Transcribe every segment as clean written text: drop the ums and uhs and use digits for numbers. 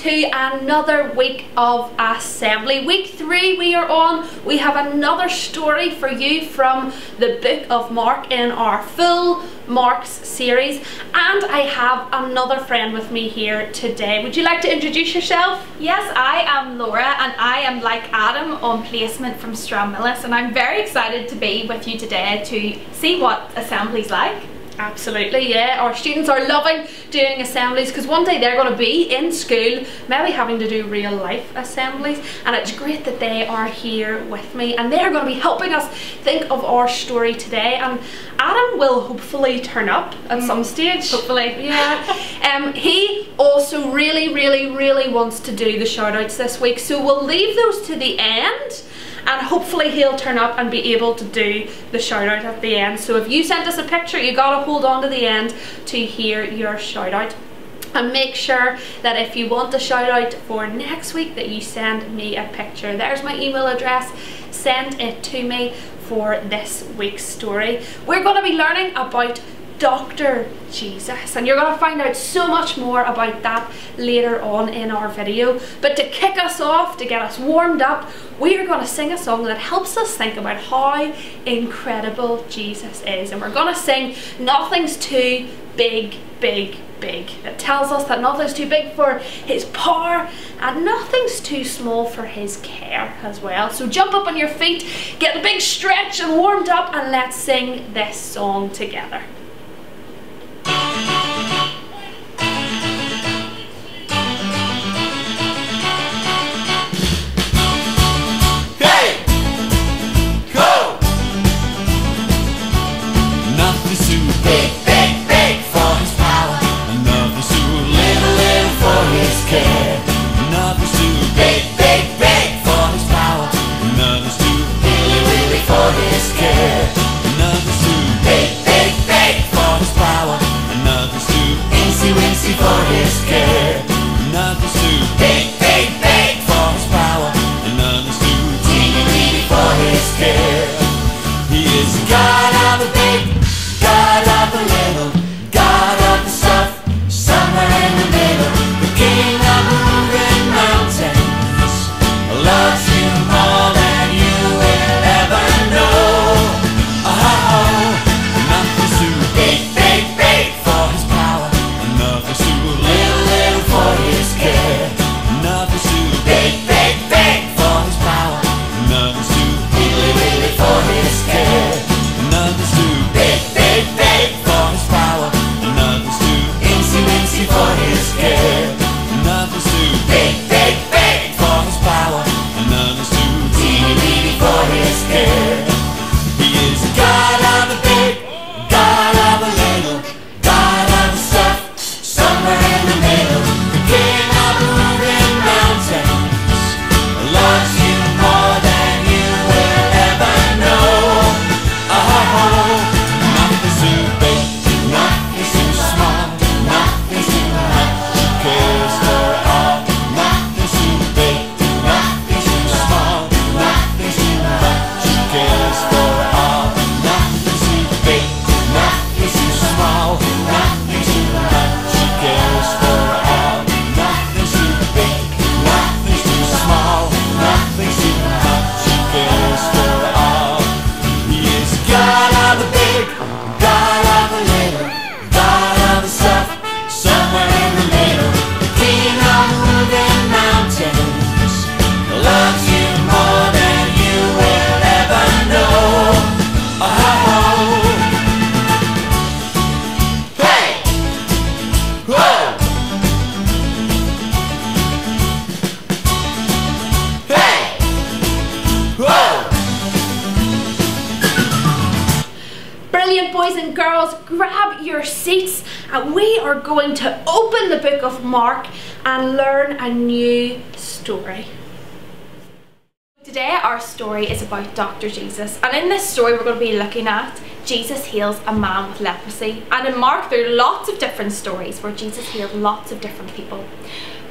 to another week of assembly. Week 3 we are on. We have another story for you from the book of Mark in our full Mark's series, and I have another friend with me here today. Would you like to introduce yourself? Yes, I am Laura, and I am like Adam on placement from Stranmillis, and I'm very excited to be with you today to see what assembly's like. Absolutely, yeah. Our students are loving doing assemblies because one day they're going to be in school, maybe having to do real life assemblies, and it's great that they are here with me and they're going to be helping us think of our story today. And Adam will hopefully turn up at some stage. Hopefully. Yeah. He also really wants to do the shout outs this week, so we'll leave those to the end. And hopefully he'll turn up and be able to do the shout out at the end. So if you sent us a picture, you gotta hold on to the end to hear your shout out. And make sure that if you want a shout out for next week that you send me a picture. There's my email address. Send it to me for this week's story. We're gonna be learning about Dr. Jesus, and you're going to find out so much more about that later on in our video. But to kick us off, to get us warmed up, we are going to sing a song that helps us think about how incredible Jesus is. And we're going to sing Nothing's Too Big, Big, Big. It tells us that nothing's too big for his power and nothing's too small for his care as well. So jump up on your feet, get a big stretch and warmed up, and let's sing this song together. Boys and girls, grab your seats and we are going to open the book of Mark and learn a new story. Today our story is about Dr. Jesus, and in this story we're going to be looking at Jesus heals a man with leprosy. And in Mark there are lots of different stories where Jesus healed lots of different people.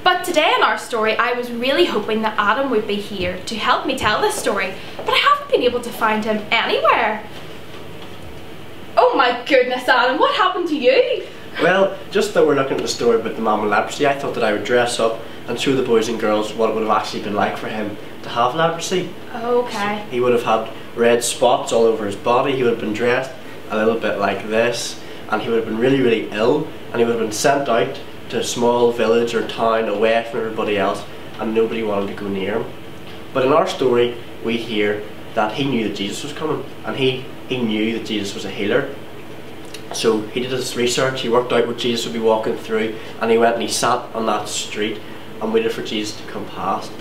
But today in our story I was really hoping that Adam would be here to help me tell this story, but I haven't been able to find him anywhere. Oh my goodness, Adam, what happened to you? Well, just that we're looking at the story about the man with leprosy, I thought that I would dress up and show the boys and girls what it would have actually been like for him to have leprosy. Okay. He would have had red spots all over his body, he would have been dressed a little bit like this, and he would have been really, really ill, and he would have been sent out to a small village or town away from everybody else, and nobody wanted to go near him. But in our story, we hear that he knew that Jesus was coming, and he knew that Jesus was a healer. So he did his research, he worked out what Jesus would be walking through, and he went and he sat on that street and waited for Jesus to come past.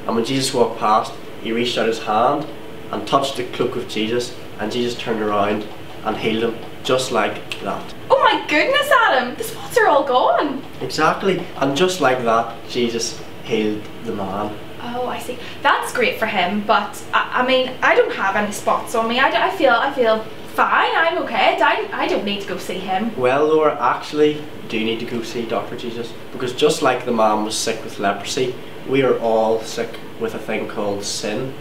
And when Jesus walked past, he reached out his hand and touched the cloak of Jesus, and Jesus turned around and healed him just like that. Oh my goodness, Adam, the spots are all gone. Exactly, and just like that, Jesus healed the man. Oh, I see. That's great for him, but I mean, I don't have any spots on me. I feel fine. I'm okay. I don't need to go see him. Well, Laura, actually, you do need to go see Dr. Jesus, because just like the man was sick with leprosy, we are all sick with a thing called sin.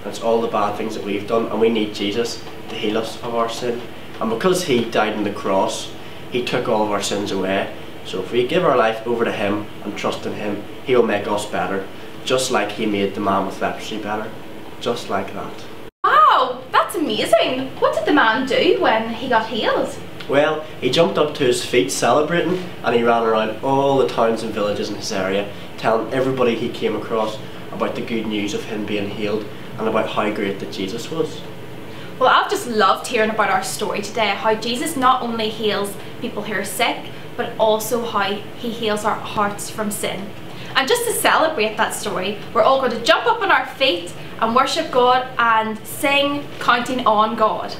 That's all the bad things that we've done, and we need Jesus to heal us of our sin. And because he died on the cross, he took all of our sins away. So if we give our life over to him and trust in him, he will make us better, just like he made the man with leprosy better. Just like that. Wow, that's amazing. What did the man do when he got healed? Well, he jumped up to his feet celebrating, and he ran around all the towns and villages in his area, telling everybody he came across about the good news of him being healed and about how great that Jesus was. Well, I've just loved hearing about our story today, how Jesus not only heals people who are sick, but also how he heals our hearts from sin. And just to celebrate that story, we're all going to jump up on our feet and worship God and sing Counting on God.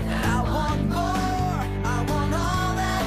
I want more, I want all that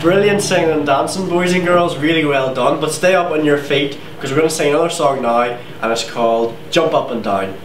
brilliant singing and dancing, boys and girls, really well done. But stay up on your feet because we're going to sing another song now, and it's called Jump Up and Down.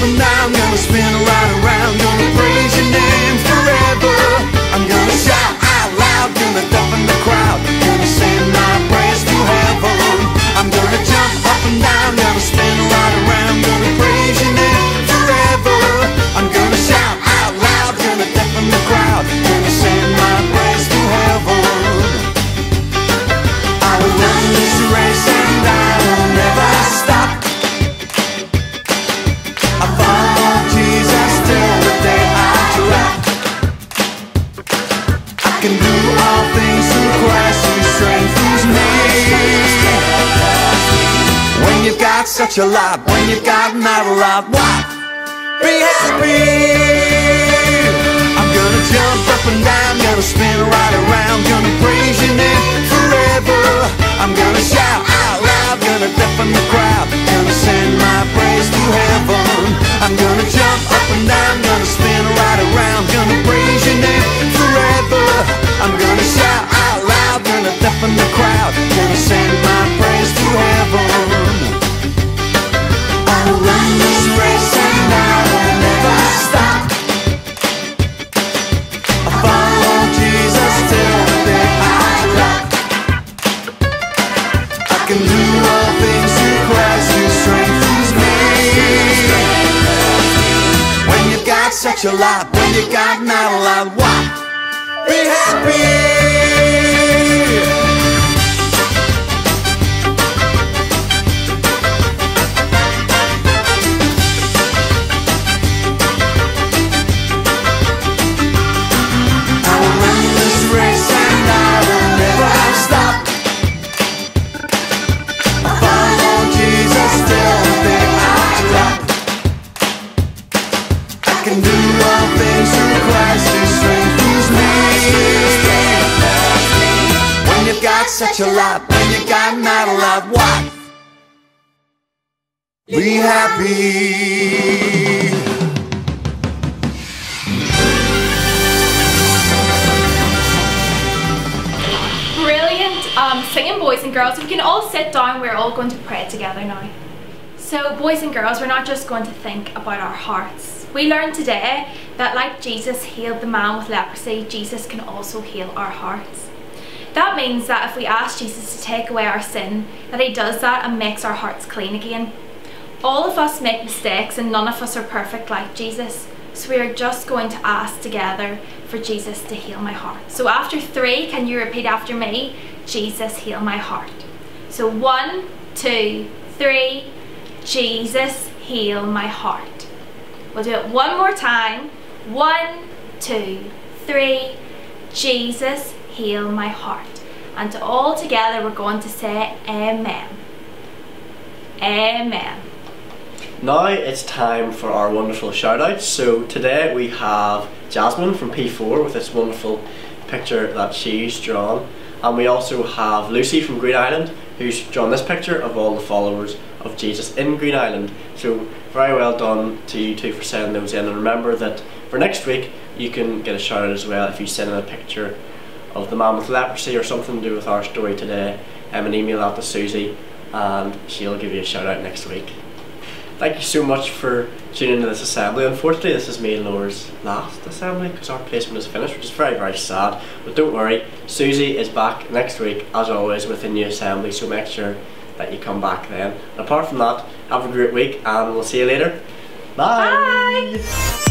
And now I'm gonna spin right around, gonna praise your name forever. I'm gonna shout out loud, gonna deafen the crowd, gonna sing my praise to heaven. I'm gonna jump up and down, gonna spin right around, gonna praise your name forever. I'm gonna shout out loud, gonna deafen the crowd, gonna sing my praise to heaven. I will run this race and I will never stop. I can do all things through Christ who strengthens me. When you've got such a lot, when you've got not a lot, what? Be happy. I'm gonna jump up and down, gonna spin right around, gonna praise your name forever. I'm gonna shout out loud, gonna deafen the crowd, gonna send my praise to heaven. I'm gonna jump up and down, gonna spin right around, gonna praise your name forever. I'm gonna shout out loud, gonna deafen the crowd, gonna send my praise to heaven. I'll run this race and I will never stop. I follow Jesus till the day I drop. I can do all things through Christ who strengthens me. When you've got such a lot, when you got not a lot, what? Be happy. I will run this race and I will never stop. I follow Jesus till the day I drop. I can do all things through Christ who strengthens me. When you've got such a lot, when you got not a lot, what? Be happy. Brilliant singing, boys and girls. We can all sit down, we're all going to pray together now. So boys and girls, we're not just going to think about our hearts. We learned today that like Jesus healed the man with leprosy, Jesus can also heal our hearts. That means that if we ask Jesus to take away our sin, that he does that and makes our hearts clean again. All of us make mistakes and none of us are perfect like Jesus. So we are just going to ask together for Jesus to heal my heart. So after 3, can you repeat after me? Jesus, heal my heart. So 1, 2, 3. Jesus, heal my heart. We'll do it one more time. 1, 2, 3. Jesus, heal my heart. And all together we're going to say amen. Amen. Now it's time for our wonderful shout outs. So today we have Jasmine from P4 with this wonderful picture that she's drawn, and we also have Lucy from Green Island who's drawn this picture of all the followers of Jesus in Green Island. So very well done to you two for sending those in, and remember that for next week you can get a shout out as well if you send in a picture of the man with leprosy or something to do with our story today, and email that to Susie and she'll give you a shout out next week. Thank you so much for tuning into this assembly. Unfortunately this is me and Laura's last assembly because our placement is finished, which is very, very sad, but don't worry, Susie is back next week as always with a new assembly, so make sure that you come back then. And apart from that, have a great week and we'll see you later. Bye! Bye.